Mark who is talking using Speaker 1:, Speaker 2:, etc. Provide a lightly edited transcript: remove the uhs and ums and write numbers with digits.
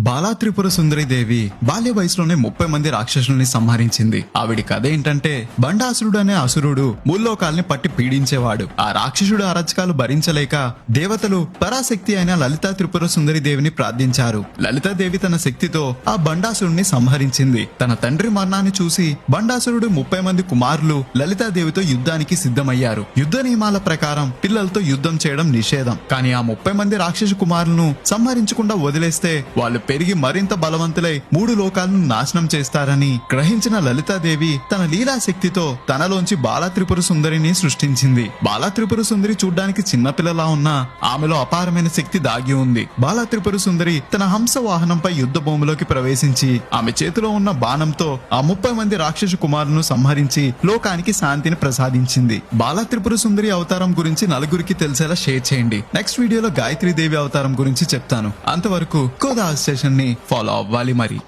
Speaker 1: బాలా త్రిపుర సుందరి దేవి బాల్య వయసులోనే 30 మంది రాక్షసుల్ని సంహరించింది. ఆవిడి కథ ఏంటంటే, బండాసురుడు అనే అసురుడు ముల్లోకాల్ని పట్టి పీడించేవాడు. ఆ రాక్షసుడు అరచకాలు భరించలేక దేవతలు పరాశక్తి అయిన లలితా త్రిపుర సుందరి దేవిని ప్రార్థించారు. లలితాదేవి తన శక్తితో ఆ బండాసురుడిని సంహరించింది. తన తండ్రి మరణాన్ని చూసి బండాసురుడు 30 మంది కుమారులు లలితాదేవితో యుద్ధానికి సిద్ధమయ్యారు. యుద్ధ నియమాల ప్రకారం పిల్లలతో యుద్ధం చేయడం నిషేధం. కానీ ఆ 30 మంది రాక్షసు కుమారులను సంహరించకుండా వదిలేస్తే వాళ్ళు పెరిగి మరింత బలవంతులై 3 లోకాలను నాశనం చేస్తారని గ్రహించిన లలితాదేవి తన లీలా శక్తితో తనలోంచి బాలా త్రిపుర సుందరిని సృష్టించింది. బాలా త్రిపుర సుందరి చూడ్డానికి చిన్నపిల్లలా ఉన్నా ఆమెలో అపారమైన శక్తి దాగి ఉంది. బాలా త్రిపుర సుందరి తన హంస వాహనంపై యుద్ధ భూమిలోకి ప్రవేశించి ఆమె చేతిలో ఉన్న బాణంతో ఆ 30 మంది రాక్షసు కుమారులను సంహరించి లోకానికి శాంతిని ప్రసాదించింది. బాలా త్రిపుర సుందరి అవతారం గురించి నలుగురికి తెలిసేలా షేర్ చేయండి. నెక్స్ట్ వీడియోలో గాయత్రీ దేవి అవతారం గురించి చెప్తాను. అంతవరకు కోదా స్టేషన్ ని ఫాలో అవ్వాలి మరి.